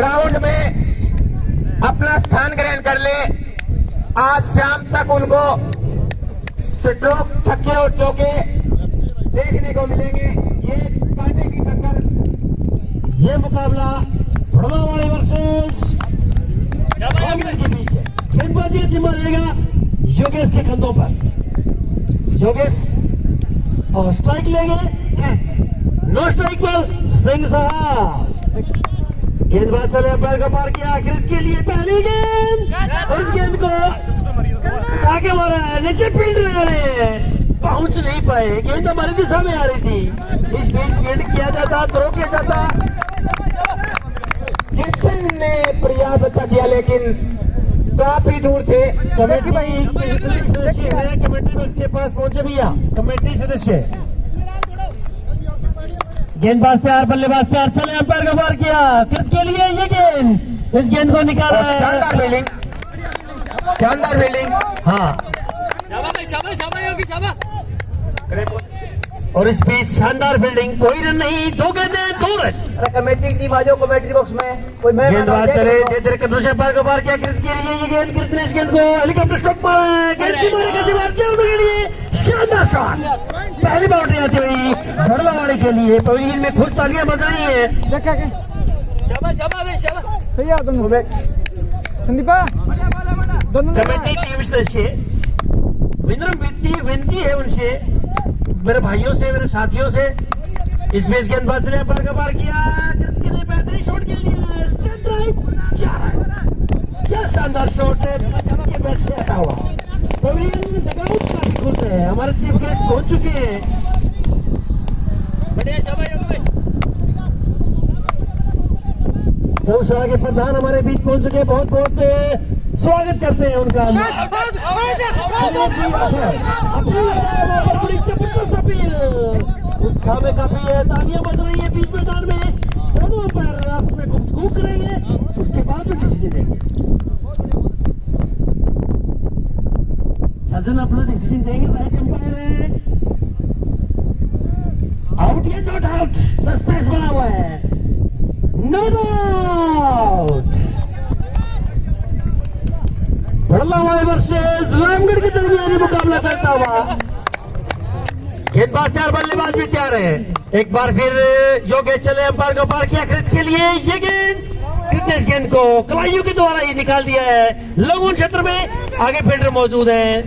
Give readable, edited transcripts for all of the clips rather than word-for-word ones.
Ground में अपना स्थान ग्रहण कर ले। आज शाम तक उनको स्ट्रोक, छक्के और चौके देखने को मिलेंगे। ये कांटे की टक्कर, ये मुकाबला भड़वावाड़ी वर्सेस रामगढ़ के बीच है। गेंदबाजी जिम्मा रहेगा योगेश के कंधों पर। योगेश और स्ट्राइक लेंगे, नो स्ट्राइक पर सिंह साहब। गेंदबाज चले पैर का पार किया, क्रिकेट के लिए पहली गेंद, और इस गेंद को आगे मारा है, नीचे फील्ड रहे, पहुंच नहीं पाए। गेंद हमारी दिशा में आ रही थी, इस बीच गेंद किया जाता, थ्रो किया जाता। किशन ने प्रयास अच्छा किया लेकिन काफी दूर थे। कमेटी भाई सदस्य है, कमेटी बॉक्स के पास पहुंचे भैया, कमेटी सदस्य। गेंदबाज तैयार, बल्लेबाज तैयार, चले अंपायर का पार किया, क्रिकेट के लिए ये गेंद, इस गेंद को निकाला है। शानदार फील्डिंग, शानदार फील्डिंग। हाँ, और इस बीच शानदार फील्डिंग, कोई रन नहीं, 2 गेंदें 2 रन। कमेटी टीम आ जाओ कमेटी बॉक्स में। कोई गेंदबाज चले देर कदम से पार को पार किया, क्रिकेट के लिए ये गेंद, क्रिकेट ने इस गेंद को हेलीकॉप्टर स्टॉप मारा है, गेंद की मारे का सिवाय 4 रन के लिए शानदार शॉट। पहली बाउंड्री आती हुई भड़वावाड़ी के लिए, पवेलियन में खुश तालियां बजाई है। कमेटी टीम से विनती है उनसे, मेरे भाइयों से, मेरे साथियों से, इस बीच गेंदबाज ने पर का पार किया, कितने बेहतरीन शॉट के लिए स्ट्रेट ड्राइव, क्या शानदार शॉट है। ये मैच से ऐसा हुआ, पवेलियन में डगआउट काफी खुश है। हमारे चीफ गेस्ट पहुंच चुके हैं। गौशाला के प्रधान हमारे बीच पहुंच चुके हैं, बहुत बहुत स्वागत करते हैं उनका। उत्साह में काफी है, तालियां बज रही है बीच मैदान में, दोनों पैर आपस में गुफ्तगू करेंगे, उसके बाद में डिसीजन देंगे। सजन अपना डिसीजन देंगे, राइट अंपायर है, आउट या नॉट आउट, सस्पेंस बना हुआ है, नॉट आउट। भड़वावाड़ी वर्सेस रामगढ़ के दरमियान मुकाबला चलता हुआ। गेंदबाज तैयार, बल्लेबाज भी तैयार है। एक बार फिर योगेश चले अंपायर को पार किया, क्रिकेट के लिए ये गेंद, क्रिकेट इस गेंद को कलाइयों के द्वारा ये निकाल दिया है। लॉन्ग क्षेत्र में आगे फील्डर मौजूद है,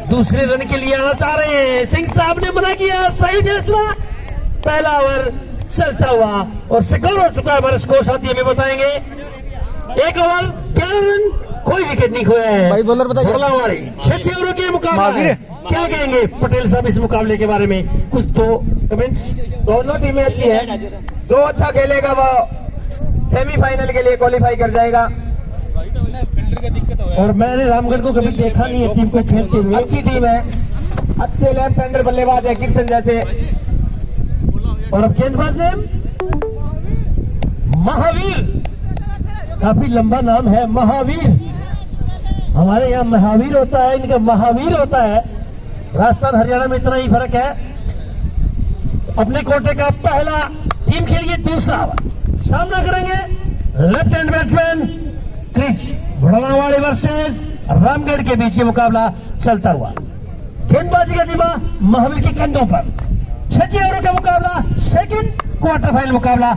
दूसरे रन के लिए आना चाह रहे हैं। सिंह साहब ने मना किया, सही फैसला। पहला ओवर चलता हुआ और स्कोर हो चुका है, हमारे स्कोर साथी हमें बताएंगे। 1 ओवर 11 रन, कोई विकेट नहीं खोया है। भाई बॉलर बताइए। भड़वावाड़ी 6 ओवरों के मुकाबला है। क्या कहेंगे पटेल साहब इस मुकाबले के बारे में, कुछ तो कमेंट्स। दोनों टीमें अच्छी है, जो अच्छा खेलेगा वो सेमीफाइनल के लिए क्वालिफाई कर जाएगा। और मैंने रामगढ़ को कभी देखा नहीं है टीम को खेलते हुए। अच्छी टीम है, अच्छे लेफ्ट हैंडर बल्लेबाज है किशन जैसे। और अब गेंदबाज ने महावीर, काफी लंबा नाम है महावीर। हमारे यहाँ महावीर होता है, इनका महावीर होता है। राजस्थान हरियाणा में इतना ही फर्क है। अपने कोटे का पहला टीम खेलिए, दूसरा सामना करेंगे लेफ्ट हैंड बैट्समैन क्रिक। भड़वावाड़ी वर्सेस रामगढ़ के बीच ये मुकाबला चलता हुआ। गेंदबाजी का जिम्मा महावीर के कंधों पर। 6 ओवरों का मुकाबला, सेकंड क्वार्टर फाइनल मुकाबला,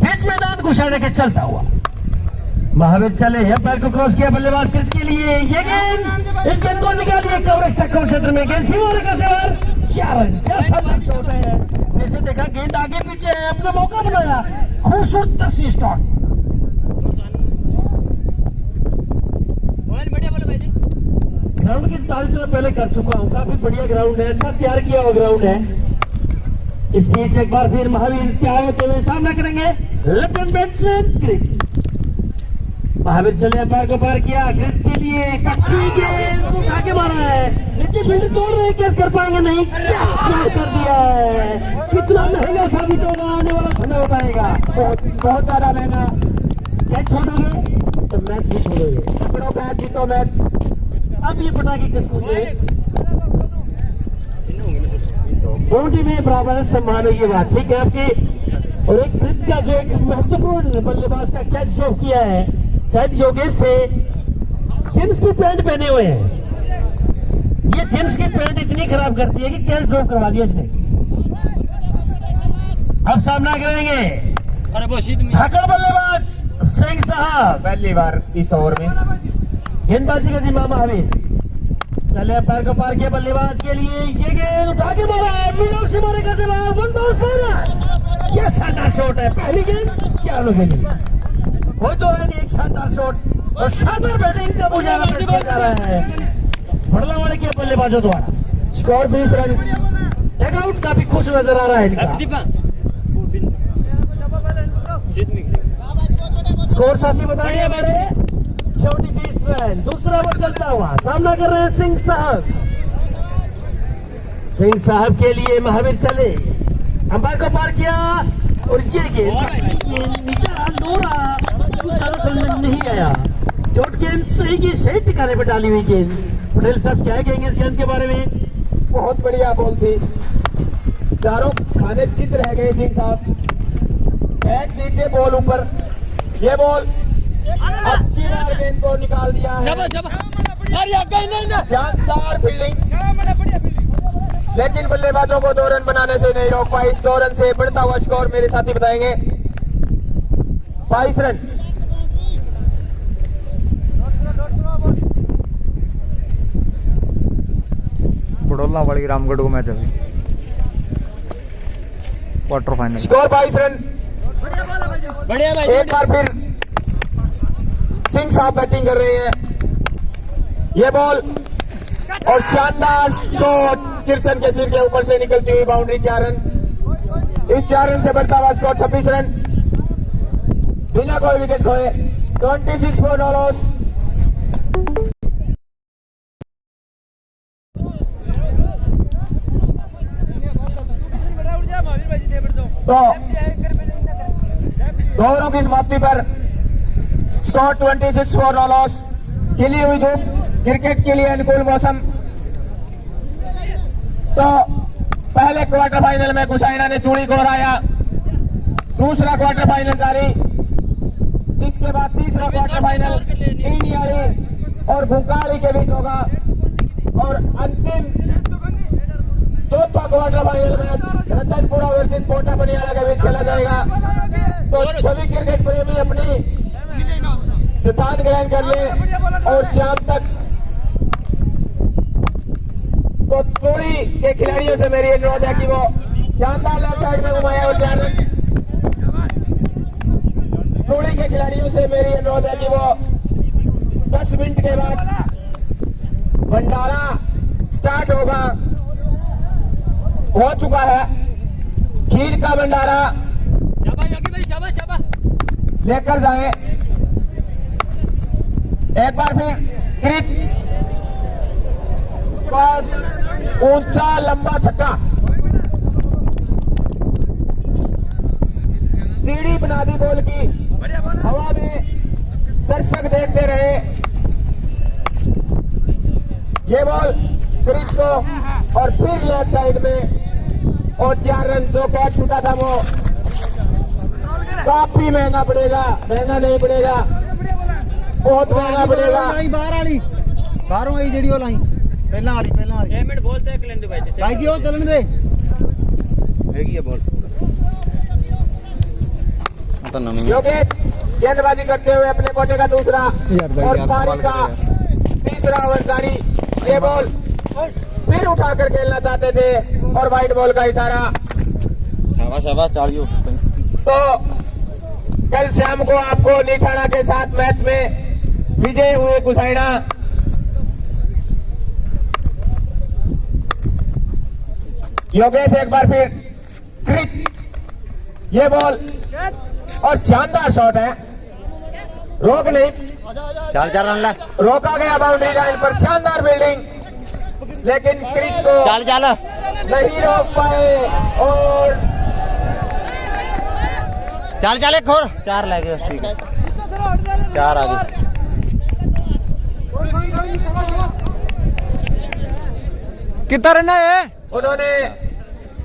बीच मैदान घुसाने के चलता हुआ। महावीर चले, पैर को क्रॉस किया, बल्लेबाज क्रिकेट के लिए ये गेंद, इस गेंद को निकाल दिया कवरेज तक क्षेत्र में, गेंद सीमा रेखा से बाहर। 4 रन, क्या शानदार शॉट है। जैसे देखा गेंद आगे पीछे है, अपना मौका बनाया, खूबसूरत सी स्टॉक। ग्राउंड की तारीफ मैं पहले कर चुका हूँ, काफी बढ़िया ग्राउंड है, अच्छा तैयार किया हुआ ग्राउंड है। इस बीच एक बार फिर महावीर तैयार होते हुए सामना करेंगे लेफ्ट हैंड बैट्समैन क्रिक। महावीर चले, पैर को पार किया, क्रिक के लिए आगे मारा है, नीचे फील्ड तोड़ रहे, कैच कर पाएंगे नहीं, कैच कर दिया है। कितना महंगा साबित होगा, आने वाला समय बताएगा। बहुत ज्यादा महंगा। कैच छोड़ोगे तो मैच भी छोड़ोगे, पकड़ो मैच, जीतो मैच। अब ये पटाखे किसको से बाउंड्री में बराबर सम्मान है, ये बात ठीक है आपकी। और एक क्रिस का जो एक महत्वपूर्ण बल्लेबाज का कैच जो किया है, शायद योगेश थे, जींस की पैंट पहने हुए हैं। ये जींस की पैंट इतनी खराब करती है कि कैच ड्रॉप करवा दिया इसने। अब सामना करेंगे हकड़ बल्लेबाज सिंह साहब। पहली बार इस ओवर में गेंदबाजी का जिम्मा महावीर। चले पैर को पार किया बल्लेबाज के लिए, ये गेंद उठा के मारा है, मिडल से मारेगा जवाब, 1 बाउंस हो रहा है। क्या शानदार शॉट है, पहली गेंद क्या लोगे नहीं, कोई तो है नहीं, एक शानदार शॉट और शानदार बैटिंग का मुजाहरा पेश किया जा रहा है बड़लावाड़े के बल्लेबाजों द्वारा। स्कोर 20 रन, टैग आउट काफी खुश नजर आ रहा है इनका। स्कोर साथी बताइए हमारे, 20 रन। दूसरा ओवर चलता हुआ सामना कर रहे हैं सिंह साहब। सिंह साहब के लिए महावीर चले, अंपायर को पार किया और ये गेंद नीचे लोरा में नहीं आया। डॉट गेंद सही की सही ठिकाने पर डाली हुई गेंद। पटेल साहब क्या कहेंगे इस गेंद के बारे में? बहुत बढ़िया बॉल थी, चारों खाने चित रह गए सिंह साहब। बैट नीचे, बॉल ऊपर, ये बॉल अब की बार गेंद को निकाल दिया है। शानदार फील्डिंग, लेकिन बल्लेबाजों को 2 रन बनाने से नहीं रोक पाई। इस 2 रन से बढ़ता हुआ स्कोर मेरे साथी बताएंगे 22 रन। बड़ौला वाली रामगढ़ को मैच है, क्वार्टर फाइनल। Score 22 run. बढ़िया भाई। एक बार फिर सिंह साहब बैटिंग कर रहे हैं, ये बॉल और शानदार शॉट किर्सन के सिर के ऊपर से निकलती हुई बाउंड्री। 4 रन। इस 4 रन से बढ़ता हुआ स्कोर 26 रन बिना कोई विकेट खोए। 26 फॉर नो लॉस। तो 2 ओवरों की समाप्ति पर स्कोर 26 फॉर नो लॉस। खिली हुई धूप, क्रिकेट के लिए अनुकूल मौसम। तो पहले क्वार्टर फाइनल में गुसाइना ने चूड़ी को हराया, दूसरा क्वार्टर फाइनल जारी। इसके बाद तीसरा क्वार्टर फाइनल टीनियाली और घुंकाली के बीच होगा और अंतिम चौथा quarter final match Ratanpura versus Kota Baniyala के बीच खेला जाएगा। तो सभी क्रिकेट प्रेमी अपनी स्थान ग्रहण कर ले और शाम तक तो चूड़ी के खिलाड़ियों से मेरी अनुरोध है कि वो शानदार लेफ्ट साइड में घुमाया और 4 रन। चूड़ी के खिलाड़ियों से मेरी अनुरोध है कि वो 10 मिनट के बाद भंडारा स्टार्ट होगा, हो चुका है। खीर का भंडारा लेकर जाए। एक बार फिर क्रिक ऊंचा लंबा छक्का, सीढ़ी बना दी बॉल की, हवा में दर्शक देखते रहे। ये बॉल क्रिक को और फिर लेफ्ट साइड में और 4 रन। जो कैच छूटा था वो काफी महंगा पड़ेगा, महंगा नहीं पड़ेगा, बहुत महंगा पड़ेगा। बाहरों आई जेडी लाई पहला वाली पेमेंट बोल चेक लेंदे भाई भाई की ओ चलन दे हैगी है बॉल पता नहीं। योगेश गेंदबाजी करते हुए अपने कोटे का दूसरा और पारी का तीसरा ओवर जारी। ये बॉल फिर उठाकर खेलना चाहते थे और वाइट बॉल का इशारा। शाबाश चालियो। तो कल शाम को आपको निठाना के साथ मैच में विजय हुए गुसाइना योगेश एक बार फिर क्रिक, ये बॉल और शानदार शॉट है, रोक नहीं, 4 रन ला रोका गया बाउंड्री लाइन पर। शानदार फील्डिंग, लेकिन क्रिक को चल नहीं रोक पाए और चल एक और 4 लगे। ठीक है 4 आगे। कितना रन है? उन्होंने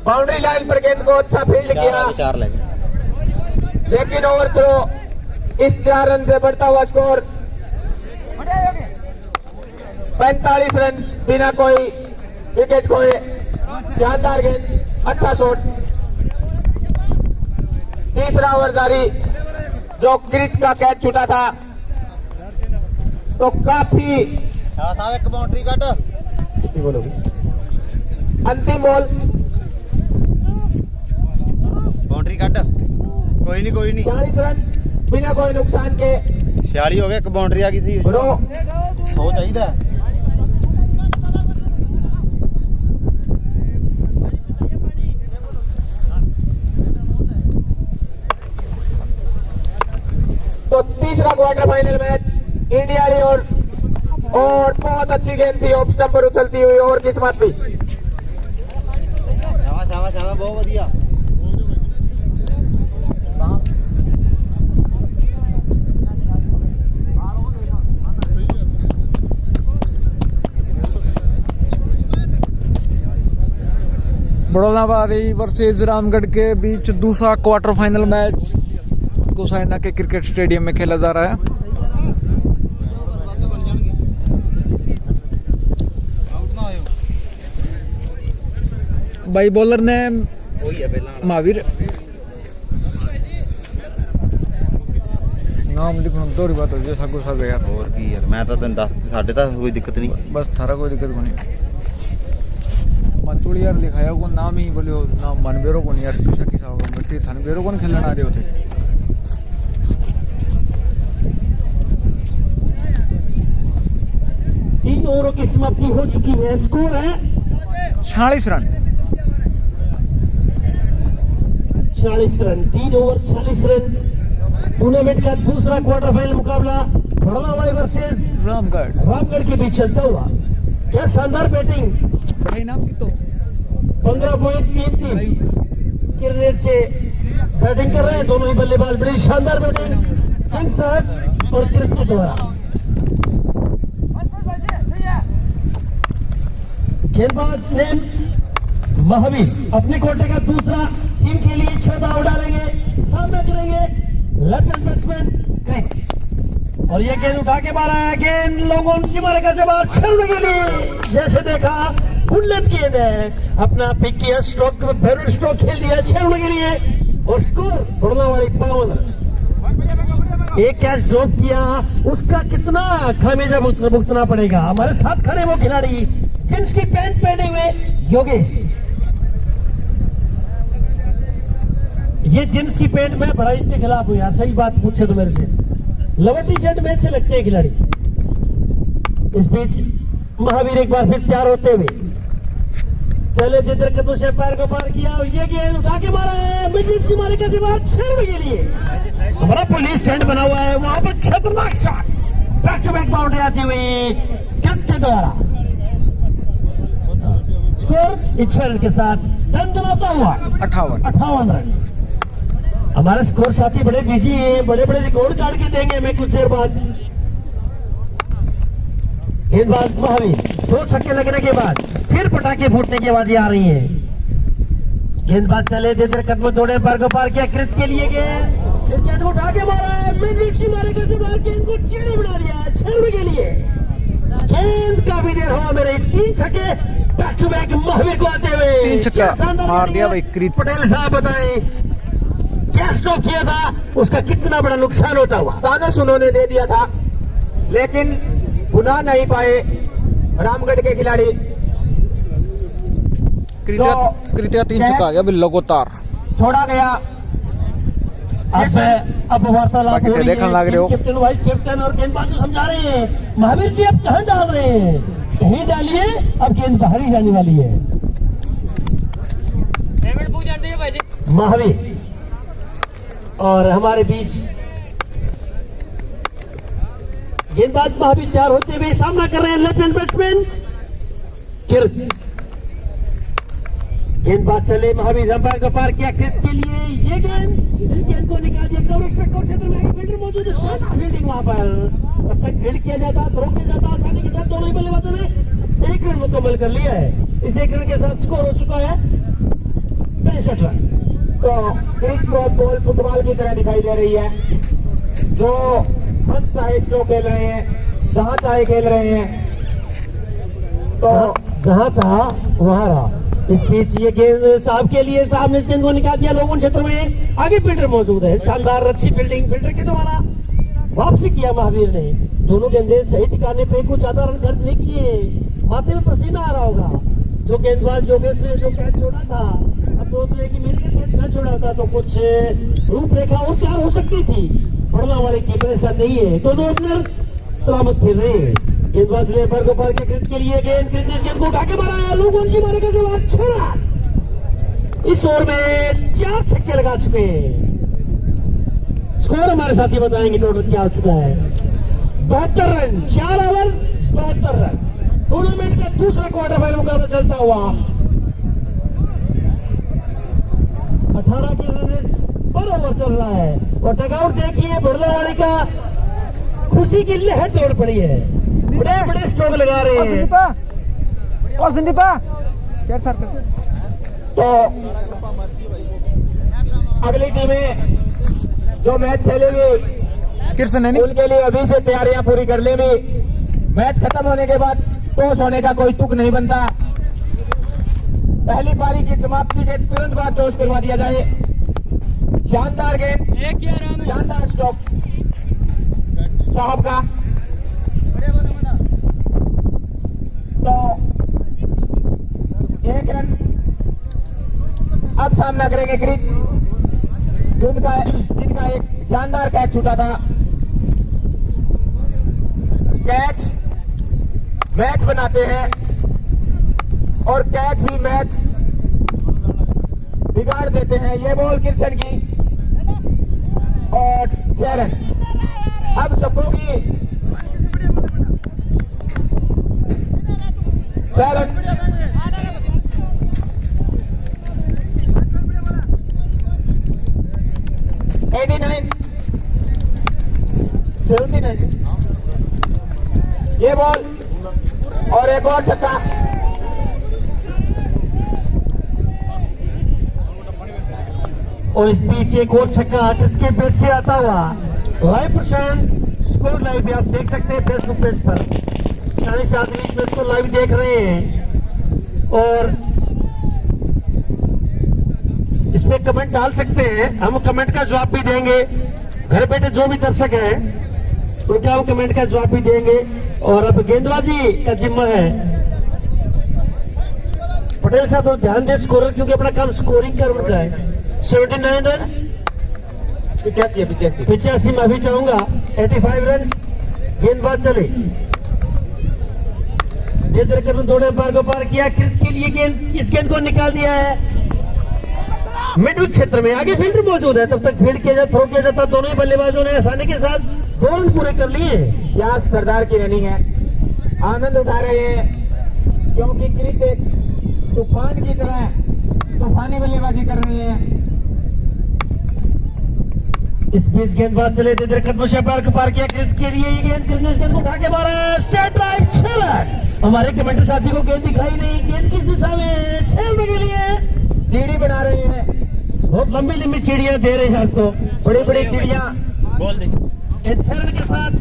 बाउंड्री लाइन पर गेंद को अच्छा फील्ड किया। 4 लगे। लेकिन ओवर थ्रो इस 4 रन से बढ़ता हुआ स्कोर 45 रन बिना कोई विकेट खोए। शानदार गेंद, अच्छा शॉट। तीसरा ओवर जारी, जो क्रिट का कैच छूटा था तो काफी साहब एक बाउंड्री कट अंतिम बॉल। बाउंड्री कट कोई नहीं 40 रन बिना कोई नुकसान के। 46 हो गया, एक बाउंड्री आ गई थी ब्रो 100 चाहिए। तो तीसरा क्वार्टर फाइनल मैच इंडिया की ओर और बहुत अच्छी गेंद थी ऑफ स्टंप पर उछलती हुई और किस्मत भी। शाबाश बहुत बढ़िया। बड़ौलाबादी वर्सेज रामगढ़ के बीच दूसरा क्वार्टर फाइनल मैच गोसाइना के क्रिकेट स्टेडियम में खेला जा रहा है। भाई बॉलर ने महावीर नाम लिखना दो बात हो जैसा गुस्सा गया और की यार, मैं तो तेन दस साढ़े तो कोई दिक्कत नहीं, बस थारा कोई दिक्कत को नहीं। मंचूड़ी यार लिखाया को नाम ही बोले नाम मन बेरो को नहीं यार पीछा किसा होगा बच्चे थाने बेरो को खेलने आ रहे होते। तीन ओवरों की समाप्ति हो चुकी है। स्कोर है 46 run. 40 run, 3 over 40 run. Tournament का दूसरा क्वार्टर फाइनल मुकाबला बड़ौलाबादी वर्सेस रामगढ़ के बीच चलता हुआ। क्या शानदार बैटिंग, भाई नाम की तो 15.33 के रेट से बैटिंग कर रहे हैं दोनों ही बल्लेबाज। बड़ी शानदार बैटिंग सिंह साहब और क्रिट के द्वारा। गेंदबाज नेम महावीर अपने कोटे का दूसरा टीम के लिए चौथा आउट डालेंगे, सामना करेंगे लेफ्ट हैंड बैट्समैन क्रिक। और ये गेंद उठा के मारा है, गेंद लोगों की मारेगा से बाहर खेलने के लिए। जैसे देखा बुलेट गेंद है, अपना पिक किया, स्ट्रोक फेवरेट स्ट्रोक खेल दिया खेलने के लिए। और स्कोर बड़ौलाबादी 52 रन। एक कैच ड्रॉप किया, उसका कितना खामियाजा भुगतना पड़ेगा। हमारे साथ खड़े वो खिलाड़ी जींस की पैंट पहने हुए योगेश, ये जींस की पैंट में बड़ा इसके खिलाफ हूं यार, सही बात पूछे तो मेरे से। लोअर टी शर्ट में अच्छे लगते हैं खिलाड़ी। इस बीच महावीर एक बार फिर तैयार होते हुए चले, जिधर कदमों से पैर को पार किया और ये गेंद उठा के मारा है मिड मारे का दिमाग 6 रन के लिए। हमारा पुलिस स्टैंड बना हुआ है, वहां पर खतरनाक shot, back to back boundary आती हुई क्रिक के द्वारा। स्कोर 6 रन के साथ रन बनाता हुआ 58 रन। हमारे स्कोर साथी बड़े बिजी हैं, बड़े बड़े रिकॉर्ड काट के देंगे हमें कुछ देर बाद। गेंदबाज महावीर 2 छक्के लगने के बाद फिर पटाखे फूटने की आवाजें आ रही हैं। गेंदबाज चले देते कदम दौड़े पर को पार किया क्रिट के लिए गेंद, इस गेंद को उठा के मारा है मिड मारे का से बाहर, गेंद को चीड़ी बना दिया है 6 रन के लिए। गेंद काफी देर हुआ मेरे 3 छक्के बैक टू बैक महावीर को आते हुए 3 छक्का मार दिया भाई क्रिट। पटेल साहब बताएं क्या स्ट्रोक किया था, उसका कितना बड़ा नुकसान होता हुआ। सानस उन्होंने दे दिया था लेकिन बुला नहीं पाए रामगढ़ के खिलाड़ी। कृत्या 3 छक्का आ गया लगातार छोड़ा गया। अब वार्तालाप हो रही देखने लग रहे हो। कैप्टन वाइस कैप्टन और गेंदबाज को समझा रहे हैं महावीर जी अब कहां डाल रहे हैं, कहीं डालिए, अब गेंद बाहर ही जाने वाली है। महावीर और हमारे बीच गेंदबाज महावीर तैयार होते हुए सामना कर रहे हैं लेफ्ट हैंड बैट्समैन किर्क। गेंदबाज चले, महावीर अंपायर को पार किया क्रिट के लिए, ये गेंद, इस गेंद को निकाल दिया कवर क्षेत्र में। फील्डर मौजूद है, शानदार फील्डिंग वहां पर, तब तक फील्ड किया जाता, थ्रो किया जाता, आसानी के साथ दोनों ही बल्लेबाजों ने 1 रन मुकम्मल कर लिया है। इस 1 रन के साथ स्कोर हो चुका है 65 रन। तो क्रिक बॉल फुटबॉल की तरह दिखाई दे रही है, जो मन चाहे स्ट्रोक खेल रहे हैं, जहां चाहे खेल रहे हैं। तो जहां चाहा वहां रहा। इस बीच ये गेंद साहब के लिए, साहब ने इस गेंद को निकाल दिया लोगों क्षेत्र में। आगे फील्डर मौजूद है, शानदार अच्छी फील्डिंग फील्डर के द्वारा वापसी किया महावीर ने। दोनों गेंदे सही ठिकाने पे, कुछ ज्यादा रन खर्च नहीं किए। माथे में पसीना आ रहा होगा जो गेंदबाज योगेश ने जो कैच छोड़ा था। अब सोच रहे कि मेरे कैच न छोड़ा था तो कुछ रूपरेखा और तैयार हो सकती थी। पड़ना वाले कीपर ऐसा नहीं है, दोनों ओपनर सलामत खेल रहे हैं। गेंदबाज ने पर गोपाल के क्रिकेट के लिए गेंद को उठा के मारा है, लोगों जी मारेगा जवाब छोड़ा। इस ओवर में 4 छक्के लगा चुके हैं। स्कोर हमारे साथी बताएंगे टोटल क्या हो चुका है। 72 रन, 4 ओवर 72 रन। टूर्नामेंट का दूसरा क्वार्टर फाइनल मुकाबला चलता हुआ 18 के रन पर ओवर चल रहा है। और डगआउट देखिए, बड़लावाड़ी का खुशी की लहर तोड़ पड़ी है। बड़े बड़े स्ट्रोक लगा रहे हैं। तो अगली टीमें जो मैच खेलेंगे उनके लिए अभी से तैयारियां पूरी कर लेंगे। मैच खत्म होने के बाद टॉस होने का कोई तुक नहीं बनता। पहली पारी की समाप्ति के तुरंत बाद टॉस करवा दिया जाए। शानदार गेंद, शानदार स्ट्रोक साहब का। तो 1 रन अब सामना करेंगे क्रिक, जिनका एक शानदार कैच छूटा था। कैच मैच बनाते हैं और कैच ही मैच बिगाड़ देते हैं। ये बॉल किशन की और 6 रन। अब चप्पू की 6 रन। ये बॉल और एक और छक्का। और इस बीच एक और छक्का के पेट से आता हुआ। लाइव प्रसारण स्कोर लाइव भी आप देख सकते हैं फेसबुक पेज पर। 7:30 में इसको लाइव देख रहे हैं और इसमें कमेंट डाल सकते हैं। हम कमेंट का जवाब भी देंगे। घर बैठे जो भी दर्शक हैं उनका हम कमेंट का जवाब भी देंगे। और अब गेंदबाजी का जिम्मा है पटेल साहब। तो ध्यान दे स्कोरर, क्योंकि अपना काम स्कोरिंग कर उनका है। 79 रन, 85 मैं भी चाहूंगा। 85 रन। गेंदबाज चले, थोड़े पार को पार किया। के लिए गेंद, इस गेंद को निकाल दिया है मिड विकेट क्षेत्र में। आगे फील्डर मौजूद है, तब तक फील्ड किया जाता, थ्रो किया जाता। दोनों ही बल्लेबाजों ने आसानी के साथ 2 रन पूरे कर लिए। क्या सरदार की रनिंग है, आनंद उठा रहे हैं क्योंकि क्रिक एक तूफान की तरह तूफानी बल्लेबाजी कर रही है। इस बीच गेंदबाज चले थे, कदमों पार किया क्रिक के लिए। ये गेंद को उठा के मारा, स्ट्रेट ड्राइव 6 रन। हमारे कमेंटर साथी को गेंद दिखाई नहीं, गेंद किस दिशा में, 6 रन के लिए चिड़ी बना रहे हैं। बहुत लंबी लंबी चिड़ियां दे रहे हैं आज तो, बड़ी बड़ी चिड़ियां बोल दे। 6 रन के साथ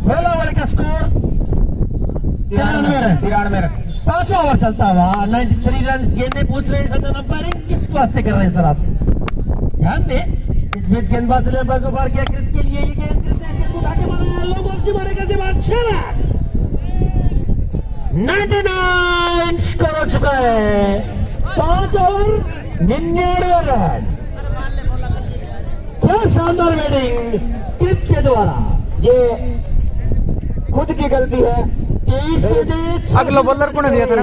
पहला ओवर का स्कोर 93 रन। 5वां ओवर चलता हुआ 93 रन। गेंदे पूछ रहे हैं सचिन अंपायरिंग किस वास्ते कर रहे हैं सर आप, ध्यान दें। इस बीच गेंदबाज ने बार पार किया क्रिक के लिए। ये गेंद उठा के मारा, लोग वापसी मारेगा से बाद 6 रन। 99 स्कोर हो चुका है। 5 ओवर 99 रन। क्या शानदार बैटिंग क्रिक के द्वारा। ये खुद की गलती है। 23 गेंदे। अगला बॉलर कौन दिया था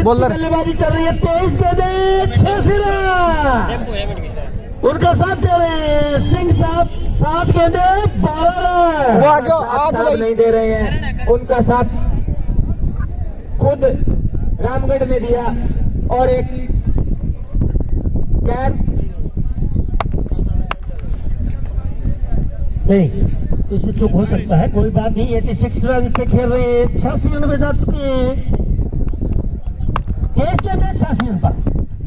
बॉलर? बल्लेबाजी चल रही है। 23 गेंदे 6 रन। उनका साथ दे रहे हैं सिंह साहब। 7 गेंदे 12 रन। नहीं दे रहे हैं, उनका साथ खुद रामगढ़ ने दिया। और एक कैच नहीं, इसमें चुप हो सकता है, कोई बात नहीं। 86 रन पे खेल रहे हैं, 86 रन में जा चुके हैं। 86 रन पर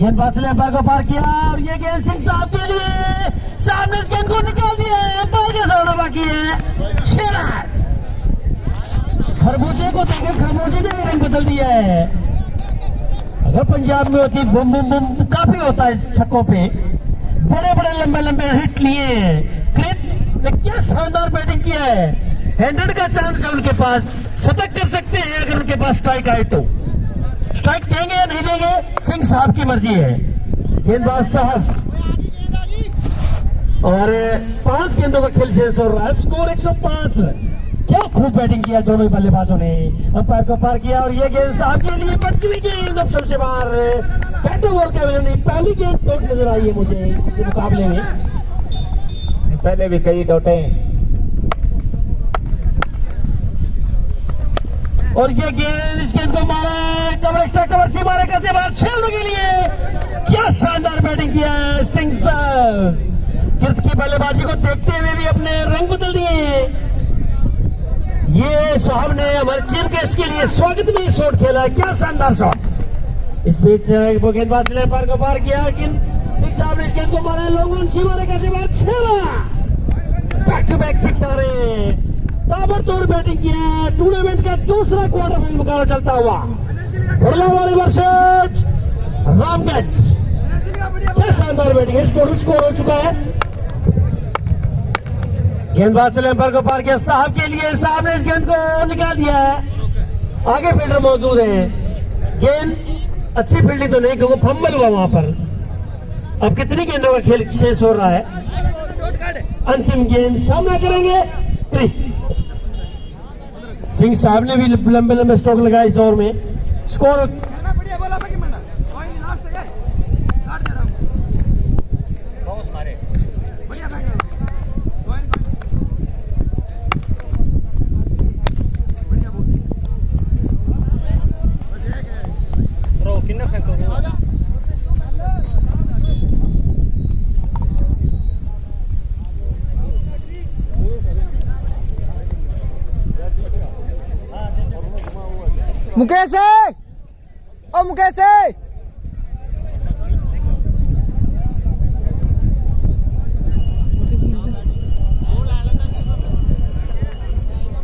गेंदबाज ने अंपायर को पार किया और ये गेंद सिंह साहब के लिए, साहब ने इस गेंद को निकाल दिया। अंपायर के सामने बाकी है 6 रन। खरबूजे को देखकर खरबूजे ने भी रंग बदल दिया है। अगर पंजाब में होती बम बम बम काफी होता है इस छक्कों पे, बड़े बड़े लंबे लंबे हिट लिए हैं। क्रिप ने क्या शानदार बैटिंग किया है। 100 का चांस है उनके पास, शतक कर सकते हैं अगर उनके पास स्ट्राइक आए तो। स्ट्राइक देंगे या नहीं देंगे सिंह साहब की मर्जी है। गेंदबाज साहब और 5 गेंदों का खेल शेष हो रहा है, स्कोर 105 रन। क्या खूब बैटिंग किया दोनों ही बल्लेबाजों ने। अंपायर को पार किया और ये गेंद साहब के लिए बच गई गेंद ऑप्शन से बाहर। बैट बॉल का मैंने पहली गेंद डॉट नजर आई है मुझे इस मुकाबले में। पहले भी कई डॉटे और ये गेंद, इस गेंद को मारा, कवर एक्स्ट्रा कवर से मारे कैसे बाहर 6 रन के लिए। क्या शानदार बैटिंग किया है सिंह साहब। गिरफ्त की बल्लेबाजी को देखते हुए भी अपने रंग बदल दिए। ये साहब ने हमारे चीफ गेस्ट के लिए स्वागत में शॉट खेला। क्या शानदार शॉट। इस बीच गेंदबाज ने अंपायर को पार किया, लेकिन सिंह साहब ने इस गेंद को मारा, लॉन्ग सी मारे कैसे बाहर 6 रन। बैक टू बैक 6 आ रहे हैं। ताबड़तोड़ बैटिंग किया है। टूर्नामेंट का दूसरा क्वार्टर फाइनल मुकाबला चलता हुआ बड़लावाली वर्सेस रामगढ़। क्या शानदार बैटिंग है। स्कोर हो चुका है। गेंदबाज चले अंपायर को पार किया साहब के लिए, साहब ने इस गेंद को निकाल दिया है। आगे फील्डर मौजूद है। गेंद अच्छी फील्डिंग तो नहीं क्योंकि फंबल हुआ वहां पर। अब कितनी गेंदों का खेल शेष हो रहा है। अंतिम गेंद सामना करेंगे सिंह साहब ने भी लंबे लंबे स्ट्रोक लगाए इस ओवर में। स्कोर मुकेश है, ओ मुकेश है।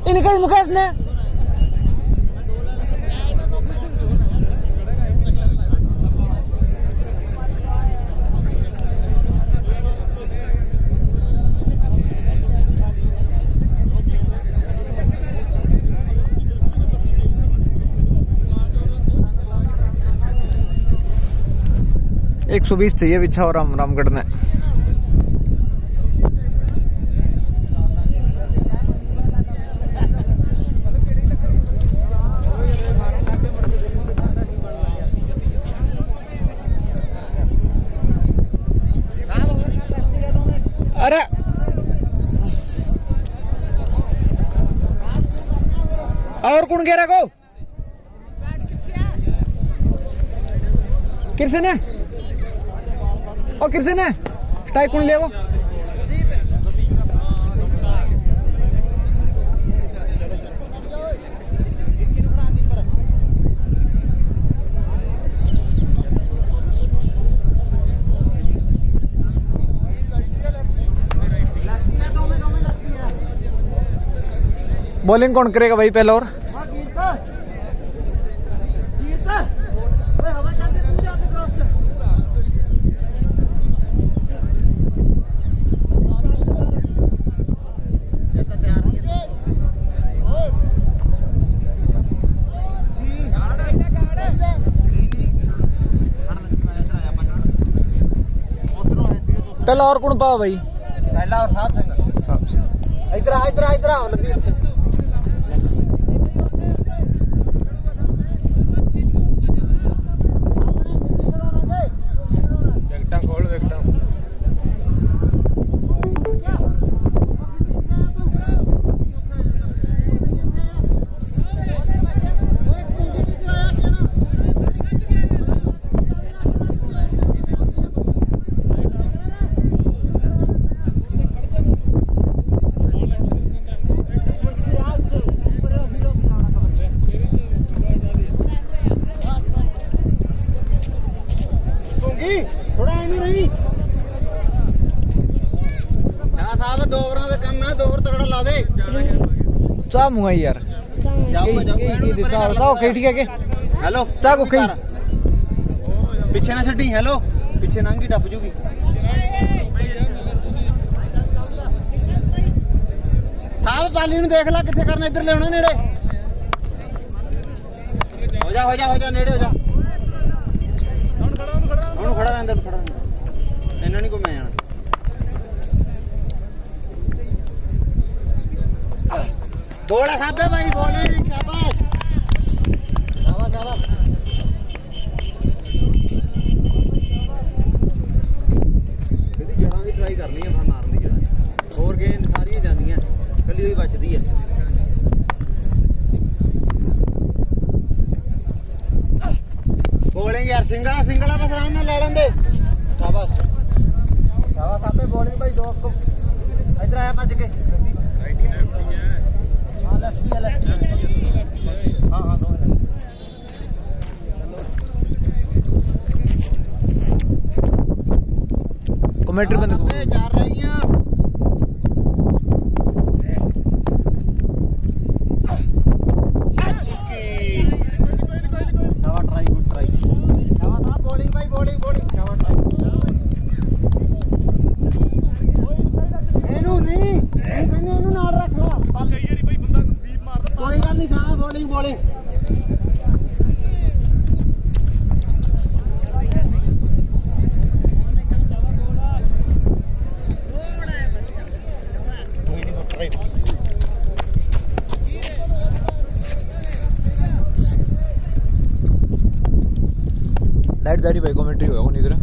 इनके मुकेश ने एक 120 चाहिए बिछा और रामगढ़ ने। अरे और कौन कह रहा को किरसे ने और किरसे ने स्ट्राइक कौन ले वो बॉलिंग कौन करेगा भाई पहला और पहला और कौन पाओ भाई पहला और साहब सिंह इधर इधर इधर आओ लगी चाह मुंगा यार के देता बताओ के ठीक है के हेलो चाह को कहीं पीछे ना छड्डी हेलो पीछे नांगी टप जूगी साहब पाली नु देख ला किथे करना इधर ले आना नेड़े हो जा नेड़े हो जा ਹੁਣ ਖੜਾ ਰਹਿੰਦਾ ਇਹਨਾਂ ਨਹੀਂ ਕੋ ਮੈਂ ਜਾਣਾ ਬੋਲਾ ਸਾਬੇ ਭਾਈ ਬੋਲੇ ਸ਼ਾਬਾਸ਼ ਇਹਦੀ ਜੜਾਂ ਦੀ ਟਰਾਈ ਕਰਨੀ ਹੈ ਮਾਰਨ ਦੀ ਜੜਾਂ ਹੋਰ ਗੇਂਦ ਸਾਰੀਆਂ ਜਾਂਦੀਆਂ ਕੱਲੀ ਹੋਈ ਬਚਦੀ ਹੈ ਬੋਲਿੰਗ ਯਾਰ ਸਿੰਗਲਾ ਬਸ ਆਰਾਮ ਨਾਲ ਲੈ ਲੈਂਦੇ ਸ਼ਾਬਾਸ਼ ਆਪੇ ਬੋਲਿੰਗ ਭਾਈ ਦੋਸਤ ਕੋ ਇਧਰ ਆਇਆ ਭੱਜ ਕੇ ਹਾਂ ਲੈਫਟੀ ਹਾਂ ਦੋਵੇਂ कमेंट्री बंद करो चार रहीਆਂ लाइट जा रही भाई कमेंट्री होगा नहीं करा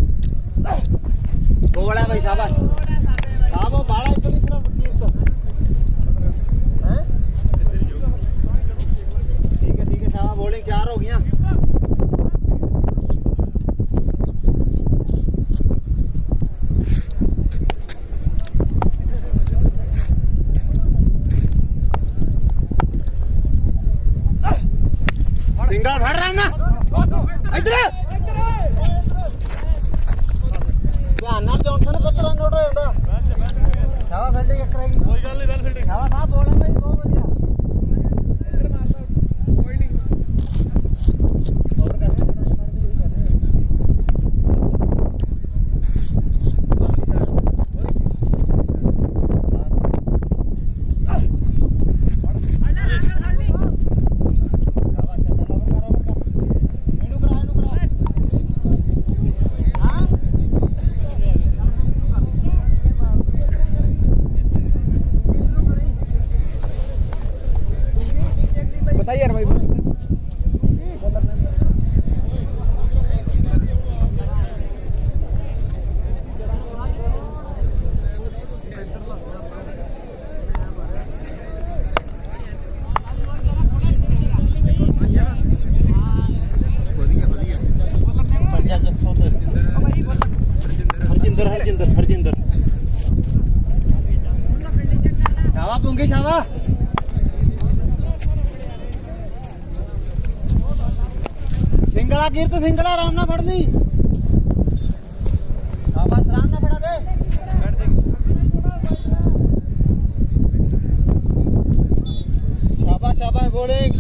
बोला भाई शाबाश साहब बाड़ा इधर इधर हैं ठीक है साहब बॉलिंग 4 हो गया सिंगल भर रहा ना इधर ਨਾਲ ਜੌਨਸਨ 15 ਨੋਟ ਹੋ ਜਾਂਦਾ ਸ਼ਾਵਾ ਫੀਲਡਿੰਗ ਇੱਕ ਰਹੇਗੀ ਕੋਈ ਗੱਲ ਨਹੀਂ ਵੈਲ ਫੀਲਡਿੰਗ ਸ਼ਾਵਾ ਸਾਹਿਬ ਬੋਲ ਭਾਈ ਬਹੁਤ ਵਧੀਆ ਇੱਧਰ ਮਾਰਦਾ ਕੋਈ ਨਹੀਂ ਹੋਰ ਕਰ बताइए यार भाई हरजिंदर शावा पूंगी शावा सिंगला गिर तो सिंगला आराम ना फड़ ली शाबाश आराम ना फड़ा दे शाबाश बॉलिंग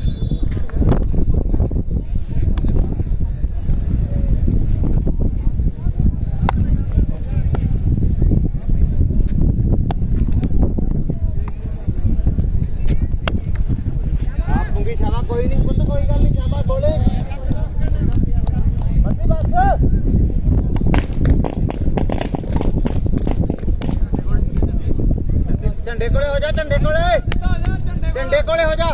शाबाश कोई नहीं पुत कोई गल नहीं शाबाश बॉलिंग बत्ती बस झंडे कोले हो जा झंडे कोले हो जा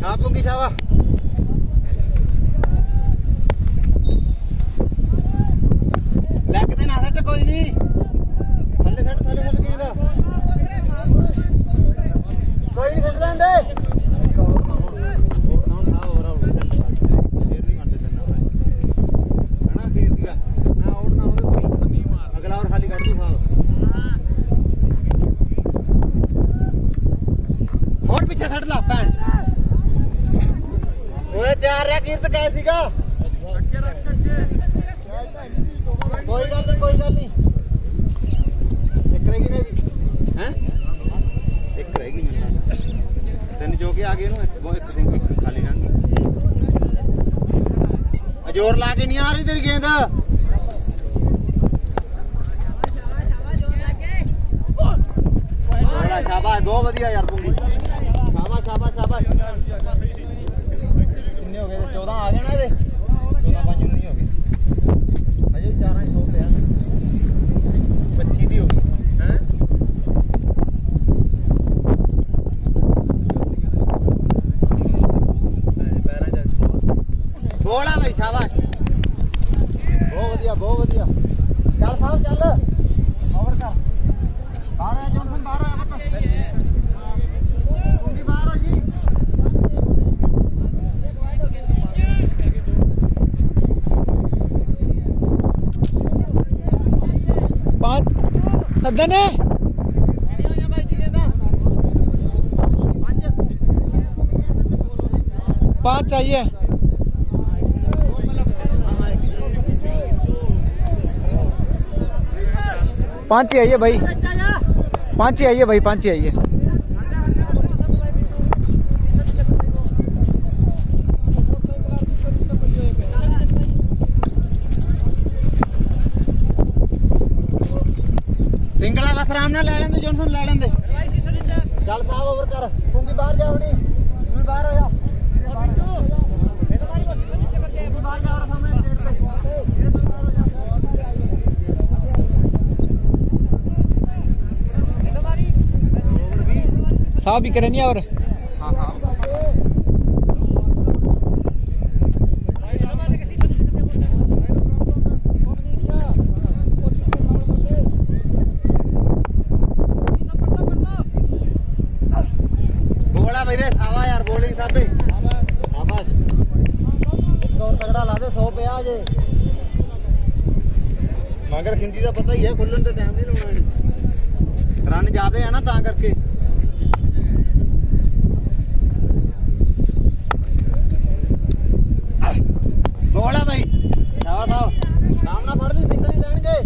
आप लूंगी शाबाश लग दे ना सट कोई नहीं थल्ले सट गेंदा कोई नहीं सट लेंदे तैयार है कीर्त कैसी का कोई गल नहीं एक रहेगी ना भी हैं एक रहेगी मेरे चौके आगे नु वो एक खाली रंग जोर ला के नहीं आ रही तेरी गेंद बड़ा शाबाश बहुत बढ़िया यार पुंगी शाबाश शाबाश शाबाश कितने हो गए 14 आ गए ना ये 14 5 नहीं हो गए अजय 400 पे 25 दी हो गई हैं बोला भाई शाबाश बहुत बढ़िया चल साहब चल ओवर कर बाहर है जॉनसन बाहर है बता तुम भी बाहर हो जी 5 सदन है वीडियो या भाई जी कहता 5 चाहिए 5 ही आइए भाई 5 ही आइए भाई 5 ही आइए सिंगला बस आराम ना ले लेंदे जॉनसन ले लेंदे चल साहब ओवर कर तू भी बाहर जा उड़ी तू भी बाहर हो जा साहब भी करें और बोला भाई रे सावा यार बॉलिंग साथे शाबाश एक और तगड़ा ला दे 100 पे आ जे मगर खिंदी का पता ही है खुलन तो टाइम नहीं लाना रन ज्यादा है ना ता करके बोला भाई शाबाश साहब नाम ना पढ़ दी सिंगल ही लेंगे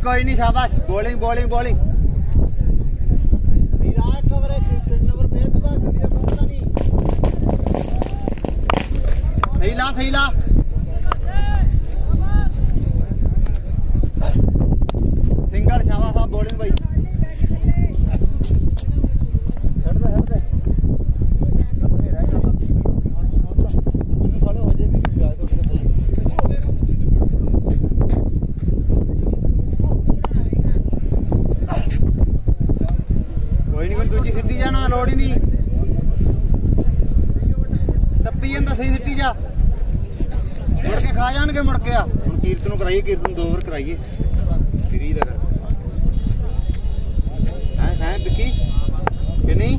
कोई नहीं शाबाश bowling bowling bowling Virat cover है नंबर पे तो बात दिया पता नहीं सही ला सिंगल शाबाश साहब बॉलिंग भाई हट दे बस मेरा ही आता 3 दी होगी उन्हें साले हो जाए भी जाए तो दूजी सिटी जाना लोड़ ही नहीं टप्पी जाता सही सिटी जा मुड़ के खा जाएंगे मुड़ के हम कीर्तन कराइए कीर्तन 2 ओवर कराइए फ्री का है बिक्की कि नहीं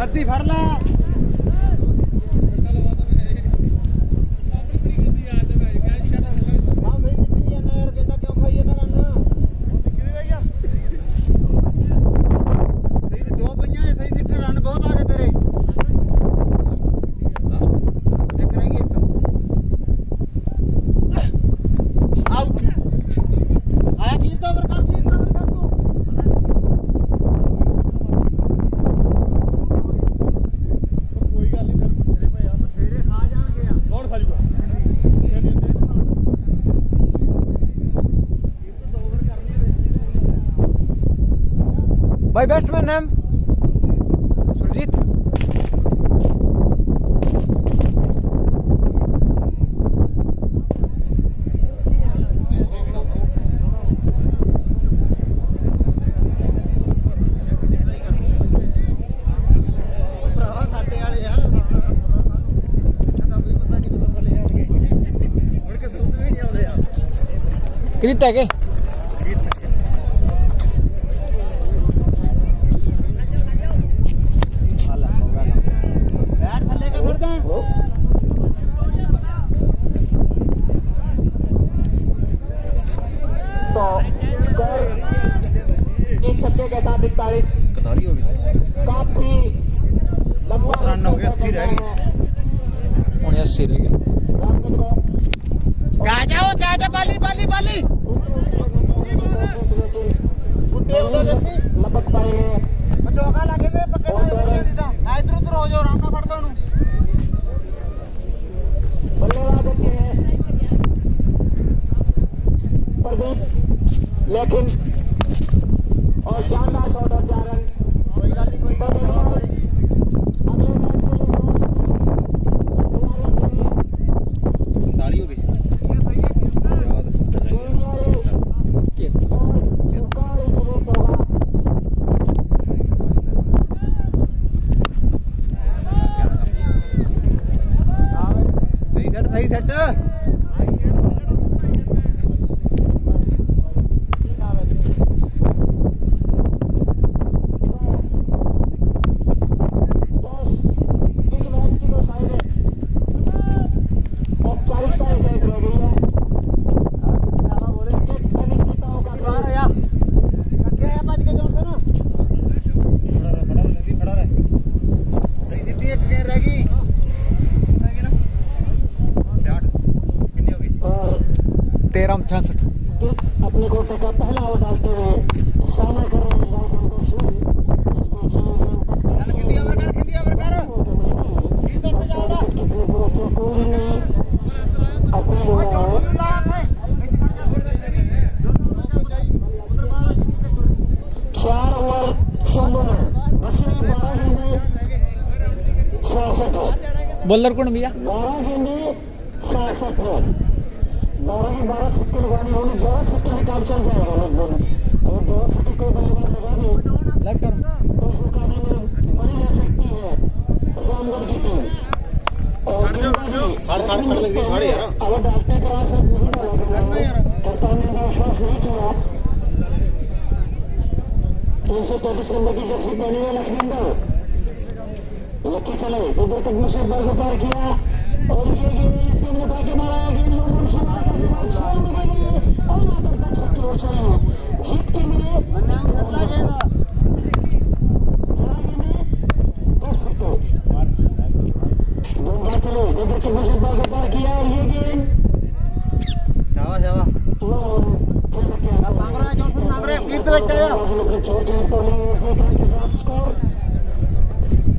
मद्दी फड़ ला भाई बैट्समैन नेम सुरजीत किरित है के बैठ थले 55 हो गए 80 रह गई ਹੁਣ 80 रह गया जा बाली बाली बाली बुड्ढे उधर देखी लपक पाएंगे चौका लागे वे पक्के से दीदा इधर उधर हो जाओ आराम ना फड़ दो नु बल्लेबाज अच्छे हैं प्रदीप लेकिन और शानदार शॉट और 4 रन कोई गल नहीं कोई गल नहीं अगले मैच के लिए 47 हो गई याद 70 सही सेट अपने कोटे का पहला आउट डालते हुए सामना कर रहे हैं बॉलर कौन भैया 12 गेंदे 67 रन 12 छक्के लगाने होंगे 12 छक्के में काम चल जाएगा लगभग और 12 छक्के को बल्लेबाज लगा दे लेफ्ट टर्न तो उस मुकाबले में बड़ी रह सकती है रामगढ़ की टीम और खड़ लग दी छोड़ यार अगर डालते तो आज नहीं डाला कप्तान ने विश्वास नहीं किया 333 नंबर की जर्सी पहनी है लखनऊ लक्की चले उधर तक मुझसे बल को पार किया और ये इसके मुंह के मारा गेंद लोगों से मारा और यहाँ पर तक छक्के और चाहिए जीत के मिले चलो उधर तक मुझसे बल को पार किया और ये गेंद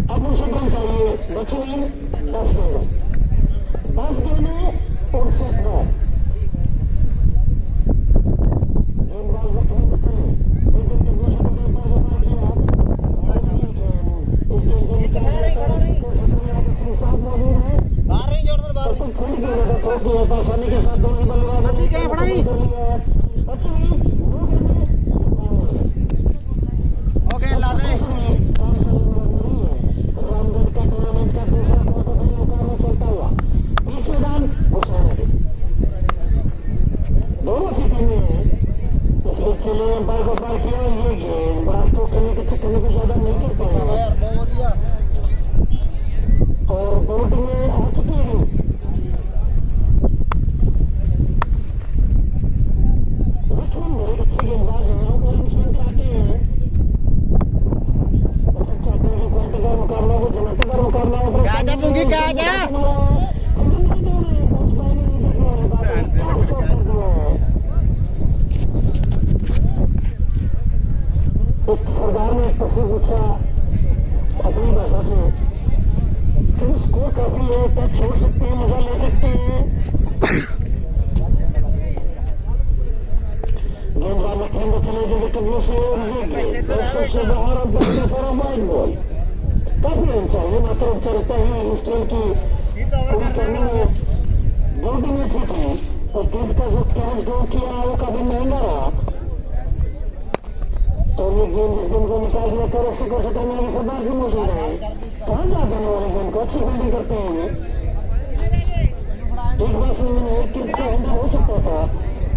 अब मुझे रन चाहिए बचे 10 गेंद 10 गेंद और 7 रन गेंदबाज लखनऊ निकले उधर के मुझे बल को पार किया इस गेंद को निकालने का साथ मौजूद है बाहर नहीं जोड़ बाहर तो खड़ी गेंद को ठोक दिया आसानी के साथ दोनों बल्लेबाज नदी क्या फड़ाई बचे ओके ला दे रामगढ़ का टूर्नामेंट का दूसरा क्वार्टर फाइनल मुकाबला चलता हुआ बीच मैदान दोनों की टीमें इस बच्चे ने अंपायर को पार किया ये गेंद बड़ा स्ट्रोक करने के चक्कर में ज्यादा नहीं कर पाया यार बहुत बढ़िया और दोनों टीमें आ चुकी हैं लक्ष्मण बड़े अच्छे गेंदबाज हैं और लक्ष्मण आते हैं चाहते हैं कि क्वार्टर मुकाबला हो जनातेदार मुकाबला हो गाजा पुंगी गाजा सरदार ने प्रश्न पूछा अपनी भाषा से तुम स्कोर काफी है टच छोड़ सकते हैं मजा ले सकते हैं गेंदबाज लखनऊ चले जो विकेट से बाहर और सारा वाइड बॉल काफी रन चाहिए मात्र चलता ही इस खेल की पूरी करने में बॉडी में ठीक है और गेंद का जो कैच ड्रॉ किया वो काफी महंगा रहा और ये गेंद इस गेंद को निकाल दिया कर उससे कर सकते हैं सरदार जी मौजूद है कहाँ जाते हैं वाले गेंद को अच्छी फील्डिंग करते हैं एक बार से एक किट का हैंडल हो सकता था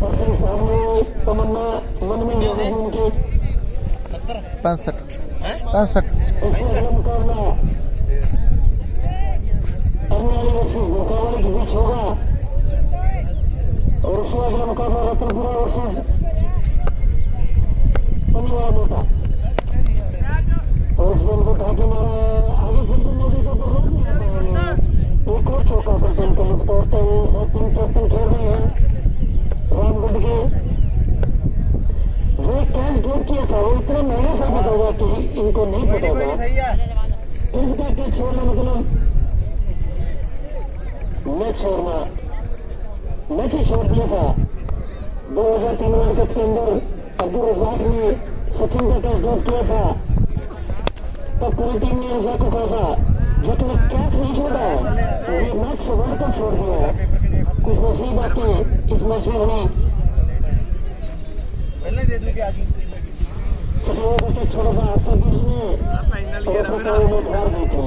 और सिंह साहब ने तमन्ना मन में नहीं है उनकी 65 मुकाबला अन्य वर्षी मुकाबले के बीच होगा और उसमें अगला मुकाबला रतनपुरा वर्सेस पनिवाड़ा मोटा और इस गेंद को ढाके मारा आगे फिर मौजूद छोड़ना मतलब मैच ही छोड़ दिया था 2003 वर्ल्ड कप के अंदर अब्दुल रज़ाक ने सचिन का टेस्ट ड्रॉप किया था, तब पूरी टीम ने रज़ाक को कहा था जो तुमने कैच नहीं छोड़ा, ये मैच वर्ल्ड कप छोड़ दिया है। कुछ नसीब बातें इस मैच में हुई। पहले दे दूं क्या आज सचिन का टेस्ट छोड़ा था, सब उसने और अपने काम में हार गई थी।